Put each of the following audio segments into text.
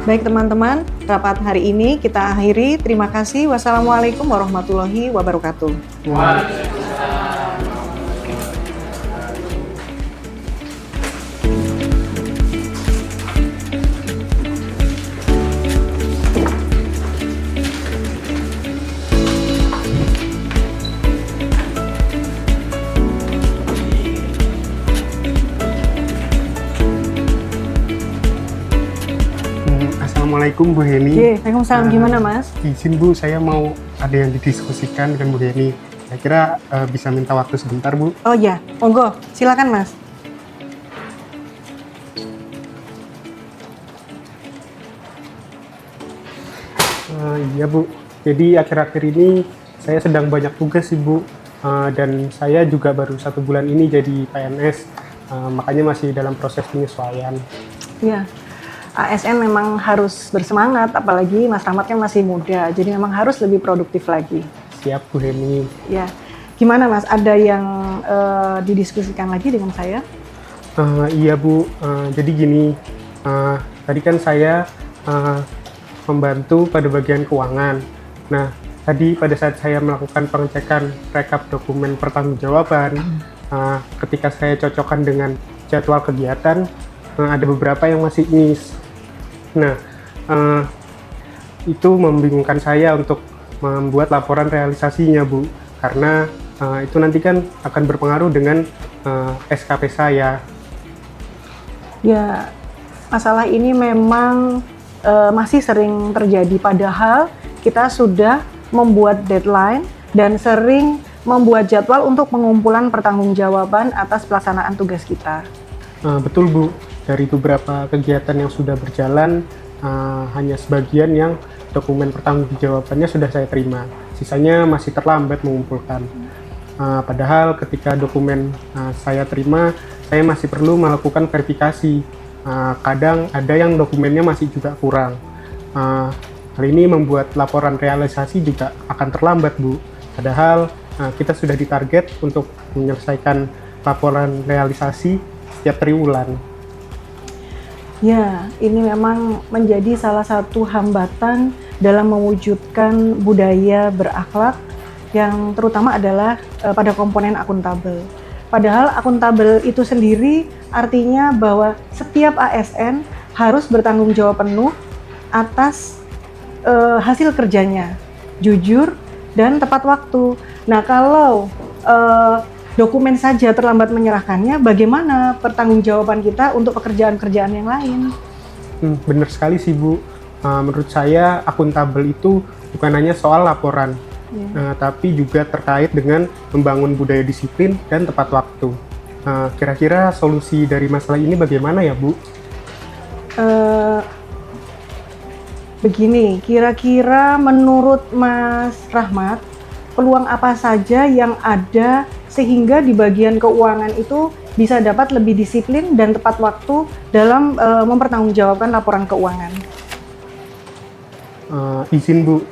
Baik teman-teman, rapat hari ini kita akhiri. Terima kasih. Wassalamualaikum warahmatullahi wabarakatuh. Assalamualaikum Bu Heni. Waalaikumsalam. Gimana Mas? Izin Bu, saya mau ada yang didiskusikan dengan Bu Heni. Saya kira bisa minta waktu sebentar Bu. Oh iya, monggo. Silakan Mas. Iya Bu, jadi akhir-akhir ini saya sedang banyak tugas sih Bu. Dan saya juga baru 1 bulan ini jadi PNS. Makanya masih dalam proses penyesuaian. Iya. ASN memang harus bersemangat, apalagi Mas Rahmat kan masih muda, jadi memang harus lebih produktif lagi. Siap Bu Heni. Ya, gimana Mas? Ada yang didiskusikan lagi dengan saya? Iya Bu, jadi gini, tadi kan saya membantu pada bagian keuangan. Nah, tadi pada saat saya melakukan pengecekan rekap dokumen pertanggungjawaban, ketika saya cocokkan dengan jadwal kegiatan, ada beberapa yang masih miss. Nah, itu membingungkan saya untuk membuat laporan realisasinya, Bu. Karena itu nanti kan akan berpengaruh dengan SKP saya. Ya, masalah ini memang masih sering terjadi. Padahal kita sudah membuat deadline dan sering membuat jadwal untuk pengumpulan pertanggungjawaban atas pelaksanaan tugas kita. Betul, Bu. Dari beberapa kegiatan yang sudah berjalan, hanya sebagian yang dokumen pertanggungjawabannya sudah saya terima. Sisanya masih terlambat mengumpulkan. Padahal ketika dokumen saya terima, saya masih perlu melakukan verifikasi. Kadang ada yang dokumennya masih juga kurang. Hal ini membuat laporan realisasi juga akan terlambat, Bu. Padahal kita sudah ditarget untuk menyelesaikan laporan realisasi setiap triwulan. Ya, ini memang menjadi salah satu hambatan dalam mewujudkan budaya berakhlak yang terutama adalah pada komponen akuntabel. Padahal akuntabel itu sendiri artinya bahwa setiap ASN harus bertanggung jawab penuh atas hasil kerjanya, jujur dan tepat waktu. Nah, kalau dokumen saja terlambat menyerahkannya, bagaimana pertanggungjawaban kita untuk pekerjaan-pekerjaan yang lain? Benar sekali sih Bu. Menurut saya akuntabel itu bukan hanya soal laporan, tapi juga terkait dengan membangun budaya disiplin dan tepat waktu. Kira-kira solusi dari masalah ini bagaimana ya Bu? Begini, kira-kira menurut Mas Rahmat, peluang apa saja yang ada sehingga di bagian keuangan itu bisa dapat lebih disiplin dan tepat waktu dalam mempertanggungjawabkan laporan keuangan? Izin Bu,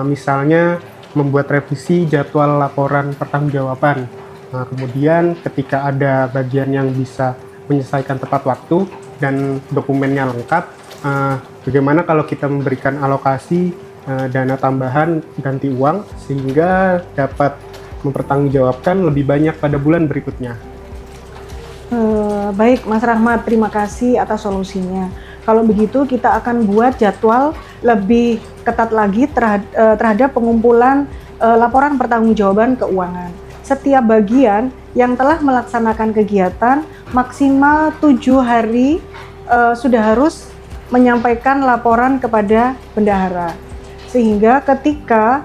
misalnya membuat revisi jadwal laporan pertanggungjawaban. Kemudian ketika ada bagian yang bisa menyelesaikan tepat waktu dan dokumennya lengkap, bagaimana kalau kita memberikan alokasi dana tambahan ganti uang sehingga dapat mempertanggungjawabkan lebih banyak pada bulan berikutnya. Baik Mas Rahmat, terima kasih atas solusinya. Kalau begitu kita akan buat jadwal lebih ketat lagi terhadap pengumpulan laporan pertanggungjawaban keuangan. Setiap bagian yang telah melaksanakan kegiatan maksimal 7 hari sudah harus menyampaikan laporan kepada bendahara. Sehingga ketika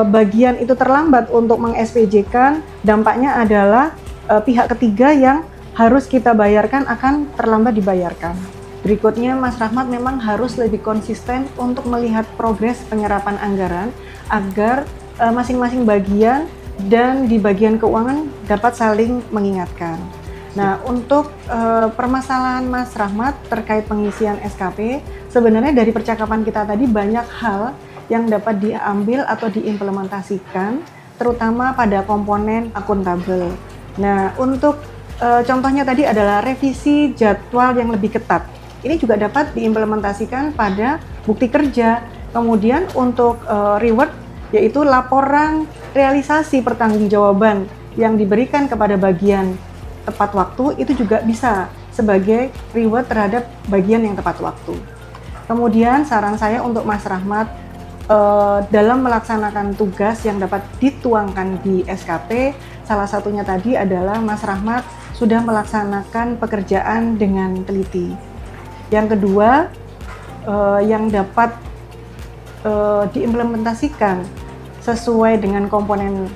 bagian itu terlambat untuk meng-SPJ-kan, dampaknya adalah pihak ketiga yang harus kita bayarkan akan terlambat dibayarkan. Berikutnya, Mas Rahmat memang harus lebih konsisten untuk melihat progres penyerapan anggaran agar masing-masing bagian dan di bagian keuangan dapat saling mengingatkan. Nah, untuk permasalahan Mas Rahmat terkait pengisian SKP, sebenarnya dari percakapan kita tadi banyak hal yang dapat diambil atau diimplementasikan, terutama pada komponen akuntabel. Nah, untuk contohnya tadi adalah revisi jadwal yang lebih ketat. ini juga dapat diimplementasikan pada bukti kerja. Kemudian untuk reward, yaitu laporan realisasi pertanggungjawaban yang diberikan kepada bagian tepat waktu, itu juga bisa sebagai reward terhadap bagian yang tepat waktu. Kemudian saran saya untuk Mas Rahmat, dalam melaksanakan tugas yang dapat dituangkan di SKP, salah satunya tadi adalah Mas Rahmat sudah melaksanakan pekerjaan dengan teliti. Yang kedua, yang dapat diimplementasikan sesuai dengan komponen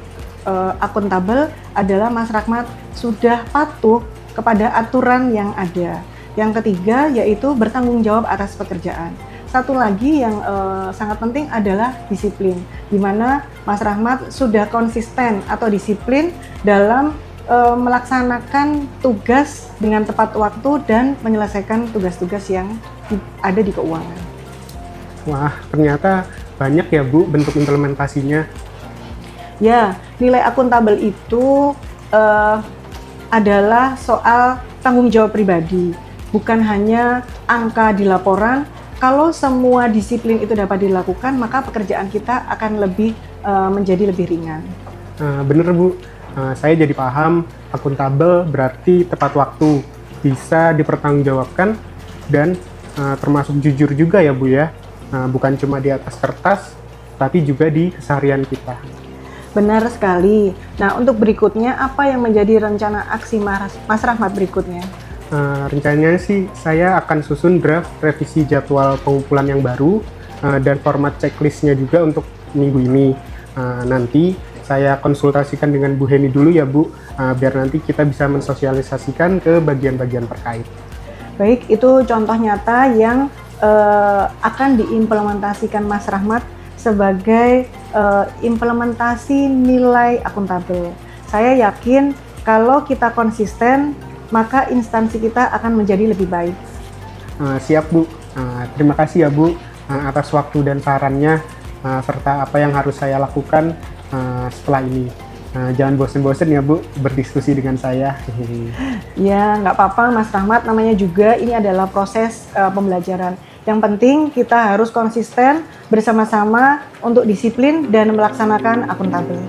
akuntabel adalah Mas Rahmat sudah patuh kepada aturan yang ada. Yang ketiga yaitu bertanggung jawab atas pekerjaan. Satu lagi yang sangat penting adalah disiplin, di mana Mas Rahmat sudah konsisten atau disiplin dalam melaksanakan tugas dengan tepat waktu dan menyelesaikan tugas-tugas yang ada di keuangan. Wah, ternyata banyak ya Bu bentuk implementasinya. Ya, nilai akuntabel itu adalah soal tanggung jawab pribadi, bukan hanya angka di laporan. Kalau semua disiplin itu dapat dilakukan, maka pekerjaan kita akan menjadi lebih ringan. Bener Bu, saya jadi paham akuntabel berarti tepat waktu, bisa dipertanggungjawabkan, dan termasuk jujur juga ya Bu ya. Bukan cuma di atas kertas, tapi juga di keseharian kita. Benar sekali. Nah, untuk berikutnya, apa yang menjadi rencana aksi Mas Rahmat berikutnya? Rencananya sih saya akan susun draft revisi jadwal pengumpulan yang baru dan format checklistnya juga untuk minggu ini. Nanti saya konsultasikan dengan Bu Heni dulu ya Bu, biar nanti kita bisa mensosialisasikan ke bagian-bagian terkait. Baik, itu contoh nyata yang akan diimplementasikan Mas Rahmat sebagai implementasi nilai akuntabel. Saya yakin kalau kita konsisten, maka instansi kita akan menjadi lebih baik. Siap Bu, terima kasih ya Bu atas waktu dan sarannya, serta apa yang harus saya lakukan setelah ini. Jangan bosen-bosen ya Bu berdiskusi dengan saya. Ya, nggak apa-apa Mas Rahmat, namanya juga ini adalah proses pembelajaran. Yang penting kita harus konsisten bersama-sama untuk disiplin dan melaksanakan akuntabel.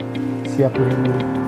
Siap Bu Heni.